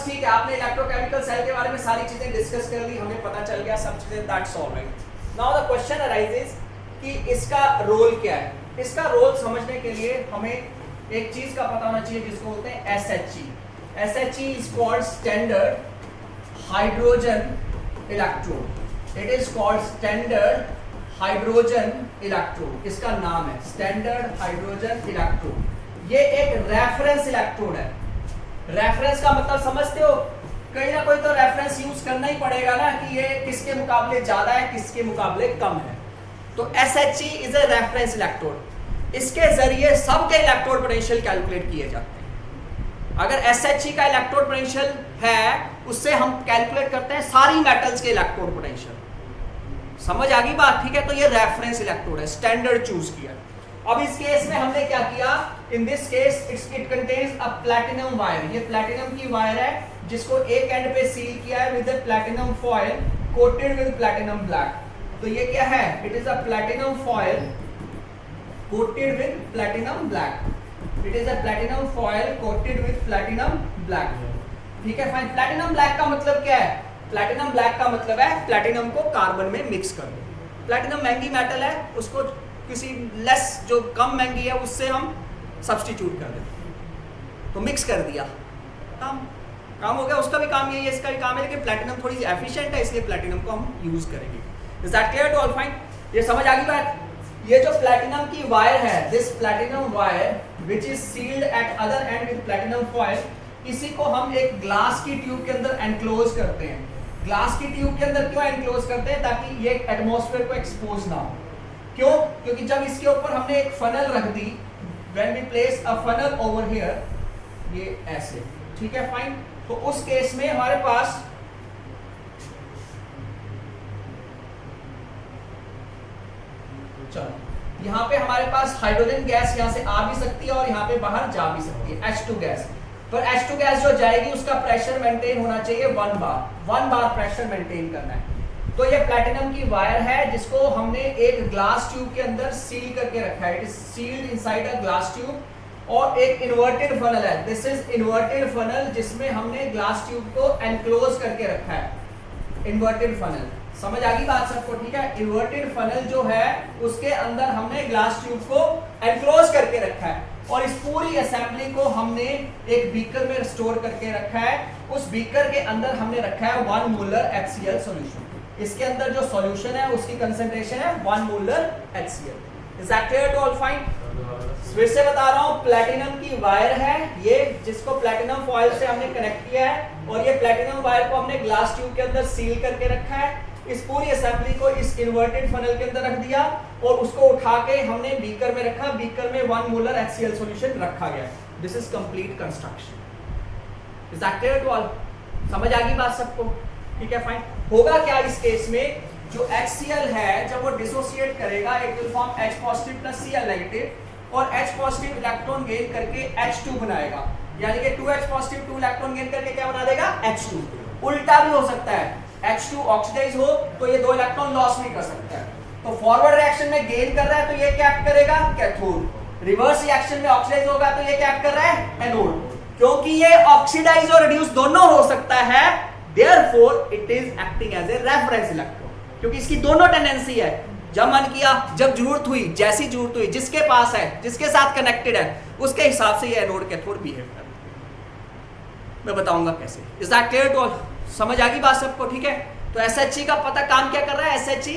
बस ठीक है, आपने इलेक्ट्रोकेमिकल सेल के बारे में सारी चीजें डिस्कस कर ली, हमें पता चल गया सब चीजें, that's all right. Now the question arises कि इसका रोल क्या है। इसका रोल समझने के लिए हमें एक चीज का पता होना चाहिए जिसको बोलते हैं SHE। SHE is called standard hydrogen electrode. It is called standard hydrogen electrode, इसका नाम है स्टैंडर्ड हाइड्रोजन इलेक्ट्रोड। ये एक रेफरेंस इलेक्ट्रोड है। रेफरेंस का मतलब समझते हो, कहीं ना कोई तो रेफरेंस यूज करना ही पड़ेगा ना कि ये किसके मुकाबले ज्यादा है, किसके मुकाबले कम है। तो SHE is a reference electrode. इसके जरिए सबके इलेक्ट्रोड पोटेंशियल कैलकुलेट किए जाते हैं। अगर SHE का इलेक्ट्रोड पोटेंशियल है, उससे हम कैलकुलेट करते हैं सारी मेटल्स के इलेक्ट्रोड पोटेंशियल। समझ आ गई बात, ठीक है। तो ये रेफरेंस इलेक्ट्रोड है, स्टैंडर्ड चूज किया। अब इस केस में हमने क्या किया, in this case it contains a platinum wire. ये प्लैटिनम की वायर है जिसको एक एंड पे सील किया है with a platinum foil coated with platinum black. तो ये क्या है, it is a platinum foil coated with platinum black. It is a platinum foil coated with platinum black, ठीक है फाइन। प्लैटिनम ब्लैक का मतलब क्या है, प्लैटिनम ब्लैक का मतलब है प्लैटिनम को कार्बन में मिक्स कर दो। प्लैटिनम महंगी मेटल है, उसको किसी लेस जो कम महंगी है उससे हम सब्स्टिट्यूट कर देते, तो मिक्स कर दिया, काम हो गया। उसका भी काम यही है, इसका भी काम है, लेकिन प्लैटिनम थोड़ी सी एफिशिएंट है, इसलिए प्लैटिनम को हम यूज करेंगे। Is that clear to all fine? ये समझ आ गई बात। ये जो प्लैटिनम की वायर है, this platinum wire which is sealed at other end with platinum foil, इसी को हम एक ग्लास की ट्यूब के अंदर एनक्लोज करते हैं। ग्लास की ट्यूब के अंदर क्यों एनक्लोज करते हैं, ताकि ये एटमॉस्फेयर को एक्सपोज ना हो। क्यों? क्योंकि जब इसके ऊपर हमने एक फनल रख दी, when we place a funnel over here, ये ऐसे, ठीक है फाइन। तो उस केस में हमारे पास चलो यहां पे हमारे पास हाइड्रोजन गैस यहां से आ भी सकती है और यहां पे बाहर जा भी सकती है, H2 गैस। पर H2 गैस जो जाएगी उसका प्रेशर मेंटेन होना चाहिए 1 बार प्रेशर मेंटेन करना है। तो ये प्लैटिनम की वायर है जिसको हमने एक ग्लास ट्यूब के अंदर सील करके रखा है। It is sealed inside a glass tube. और एक इन्वर्टेड फनल है, दिस इज इन्वर्टेड फनल, जिसमें हमने ग्लास ट्यूब को एनक्लोज करके रखा है। इन्वर्टेड फनल, समझ आ गई बात सबको, ठीक है। इन्वर्टेड फनल जो है उसके अंदर हमने ग्लास ट्यूब को एनक्लोज करके रखा है, और इस पूरी असेंबली को हमने एक बीकर में स्टोर करके रखा है। उस बीकर के अंदर हमने रखा है 1 मोलर HCl सॉल्यूशन। इसके अंदर जो सॉल्यूशन है उसकी कंसंट्रेशन है 1 molar HCl। Is that clear to all fine? फिर से बता रहा हूं, प्लैटिनम की वायर है ये, जिसको प्लैटिनम फॉयल से हमने कनेक्ट किया है, और ये प्लैटिनम वायर को हमने ग्लास ट्यूब के अंदर सील करके रखा है। इस पूरी असेंबली को इस इन्वर्टेड फनल के अंदर रख दिया और उसको उठा के हमने बीकर में रखा। बीकर में 1 मोलर HCl सॉल्यूशन रखा गया। This is complete construction. Is that clear to all? समझ आ गई बात सबको, ठीक है फाइन। होगा क्या इस केस में, जो HCl है जब वो डिसोसिएट करेगा, it will form H positive plus Cl negative, और H पॉजिटिव इलेक्ट्रॉन गेन करके H2 बनाएगा, यानी कि 2H पॉजिटिव 2 इलेक्ट्रॉन गेन करके क्या बना देगा, H2। उल्टा भी हो सकता है, H2 ऑक्सीडाइज हो तो ये 2 इलेक्ट्रॉन लॉस भी कर सकता है। तो फॉरवर्ड रिएक्शन में गेन कर रहा है तो ये क्या करेगा, कैथोड। रिवर्स रिएक्शन में ऑक्सीडाइज होगा तो ये क्या कर रहा है, एनोड। क्योंकि ये ऑक्सीडाइज और रिड्यूस दोनों हो सकता है, therefore it is acting as a reference electron, क्योंकि इसकी दोनों टेंडेंसी है। जब मन किया, जब जरूरत हुई, जैसी जरूरत हुई, जिसके पास है, जिसके साथ कनेक्टेड है, उसके हिसाब से ये एनोड कैथोड बिहेव करता है। मैं बताऊंगा कैसे। Is that clear to all? समझ आ गई बात सबको, ठीक है। तो SHE का पता काम क्या कर रहा है, SHE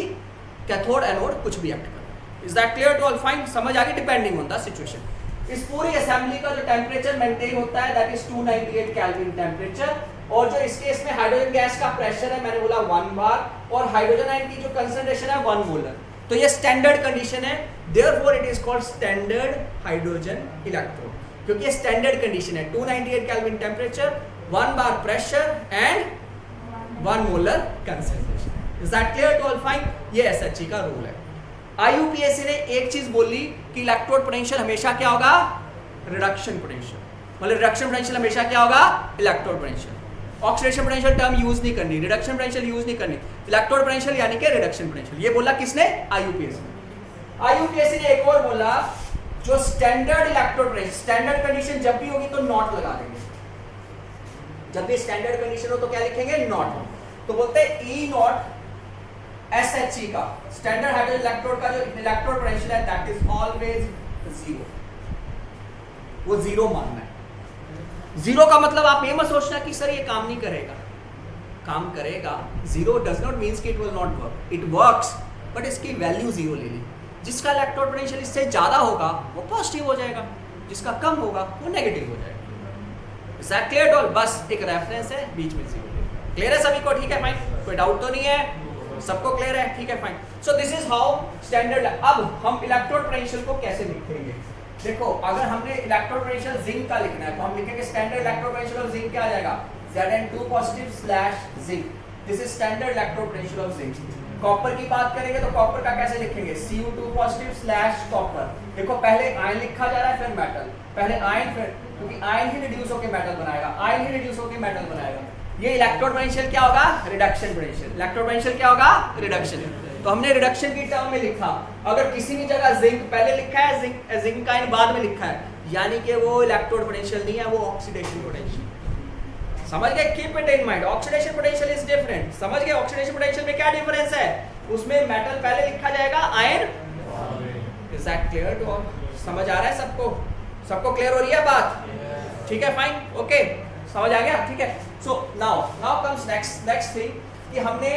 कैथोड एनोड कुछ भी एक्ट कर रहा है। Is that clear to all? Fine, समझ आ गई। Depending on the situation. इस पूरी असेंबली का जो टेम्परेचर मेंटेन होता है दैट इज 298 केल्विन टेम्परेचर, और जो इसके इसमें हाइड्रोजन गैस का प्रेशर है मैंने बोला 1 बार, और हाइड्रोजन आयन की जो कंसंट्रेशन है 1 मोलर। तो ये स्टैंडर्ड कंडीशन है, therefore it is called standard hydrogen electrode, क्योंकि ये स्टैंडर्ड कंडीशन है। 298 kelvin temperature, 1 bar pressure and 1 molar concentration. Is that clear to all fine? ये SHE का रूल है। IUPAC ने एक चीज बोली कि इलेक्ट्रोड पोटेंशियल हमेशा क्या होगा, रिडक्शन पोटेंशियल। मतलब रिडक्शन पोटेंशियल हमेशा क्या होगा, electrode potential. Oxidation potential term use नहीं करनी, रिडक्शन पोटेंशियल यूज नहीं करनी, इलेक्ट्रोड पोटेंशियल यानी कि रिडक्शन पोटेंशियल। ये बोला किसने, IUPAC ने एक और बोला, जो standard electrode potential, standard condition जब भी होगी तो नॉट लगा देंगे। जब भी स्टैंडर्ड कंडीशन हो तो क्या लिखेंगे, नॉट। तो बोलते हैं ई नॉट SHE का स्टैंडर्ड हाइड्रोजन इलेक्ट्रोड का जो इलेक्ट्रोड पोटेंशियल है दैट इज ऑलवेज जीरो। वो जीरो मानना है। जीरो का मतलब आप ये मत सोचना कि सर ये काम नहीं करेगा, काम करेगा। जीरो डज नॉट मीन्स कि it will not work, it works, but इसकी वैल्यू जीरो ले ली। जिसका इलेक्ट्रोड पोटेंशियल इससे ज्यादा होगा वो पॉजिटिव हो जाएगा, जिसका कम होगा वो नेगेटिव हो जाएगा। Is that clear all? बस एक रेफरेंस है, बीच में जीरो। क्लियर है सभी को? ठीक है फाइन, कोई डाउट तो नहीं है? सबको क्लियर है? ठीक है fine. So this is how standard. अब हम इलेक्ट्रोड पोटेंशियल को कैसे लिखेंगे? देखो अगर हमने इलेक्ट्रोड पोटेंशियल जिंक का लिखना है तो हम लिखेंगे standard electrode potential of zinc क्या आ जाएगा, Zn2 positive slash zinc. This is standard electrode potential of zinc. Copper की बात करेंगे तो कॉपर का कैसे लिखेंगे, Cu2 पॉजिटिव स्लैश कॉपर। देखो पहले आयन लिखा जा रहा है फिर मेटल, पहले आयन फिर, क्योंकि आयन ही रिड्यूस होकर मेटल बनाएगा, आयन ही रिड्यूस होकर मेटल बनाएगा। ये इलेक्ट्रोड पोटेंशियल क्या होगा, रिडक्शन पोटेंशियल। इलेक्ट्रोड पोटेंशियल क्या होगा, रिडक्शन। तो हमने रिडक्शन की टर्म में लिखा। अगर किसी भी जगह जिंक पहले लिखा है, जिंक का आयन बाद में लिखा है, यानी कि वो इलेक्ट्रोड पोटेंशियल नहीं है, वो ऑक्सीडेशन पोटेंशियल। समझ गए? Keep it in mind, oxidation potential is different. समझ गए? ऑक्सीडेशन पोटेंशियल में क्या डिफरेंस है, उसमें मेटल पहले लिखा जाएगा, ion. Is that clear to all? समझ आ रहा है सबको? सबको क्लियर हो रही है बात? ठीक है फाइन, ओके, समझ आ गया? ठीक है। So now comes next thing कि हमने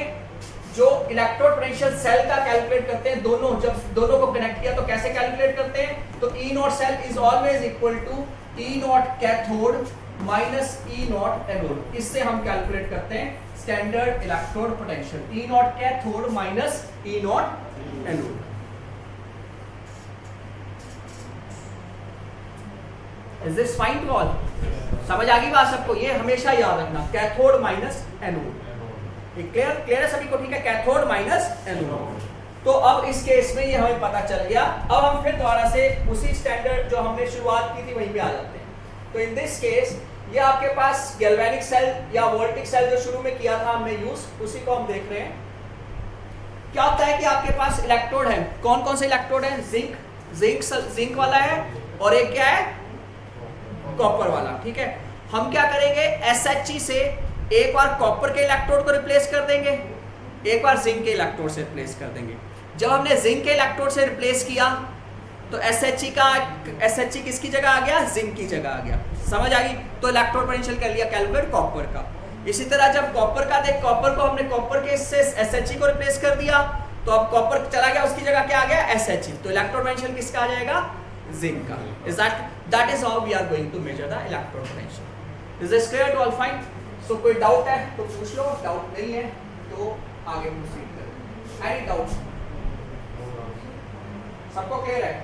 जो इलेक्ट्रोड पोटेंशियल सेल का कैलकुलेट करते हैं, जब दोनों को कनेक्ट किया तो कैसे कैलकुलेट करते हैं, तो E not cell is always equal to E not cathode minus E not anode. इससे हम कैलकुलेट करते हैं standard electrode potential, E not cathode minus E not anode. Is this fine to all? समझ आ गई बात सबको? ये हमेशा याद रखना, कैथोड माइनस एनोड। क्लियर है सभी को? ठीक है, कैथोड माइनस एनोड। तो अब इस केस में ये हमें पता चल गया। अब हम फिर दोबारा से उसी स्टैंडर्ड जो हमने शुरुआत की थी वहीं पे आ जाते हैं। तो इन दिस केस ये आपके पास गैल्वेनिक सेल या वोल्टिक सेल जो शुरू में किया था हमने यूज, उसी को हम देख रहे हैं। क्या होता है कि आपके पास इलेक्ट्रोड है, कौन कौन से इलेक्ट्रोड है, जिंक वाला है और एक क्या है, कॉपर वाला। ठीक है, हम क्या करेंगे, SHE से एक बार कॉपर के इलेक्ट्रोड को रिप्लेस कर देंगे, एक बार जिंक के इलेक्ट्रोड से रिप्लेस कर देंगे। जब हमने जिंक के इलेक्ट्रोड से रिप्लेस किया तो SHE किसकी जगह आ गया, जिंक की जगह आ गया। समझ आ गई? तो इलेक्ट्रोड पोटेंशियल कर लिया कैलकुलेट कॉपर का। इसी तरह जब कॉपर को हमने कॉपर के से SHE को रिप्लेस कर दिया तो अब कॉपर चला गया, उसकी जगह क्या आ गया, SHE। तो इलेक्ट्रोड पोटेंशियल किसका आ जाएगा, जिंक का। Is that is how we are going to measure the electrode potential. Is this clear to all? Fine. So कोई डाउट है तो पूछ लो, डाउट नहीं है तो आगे प्रोसीड करें। Any doubt? सबको क्लियर है?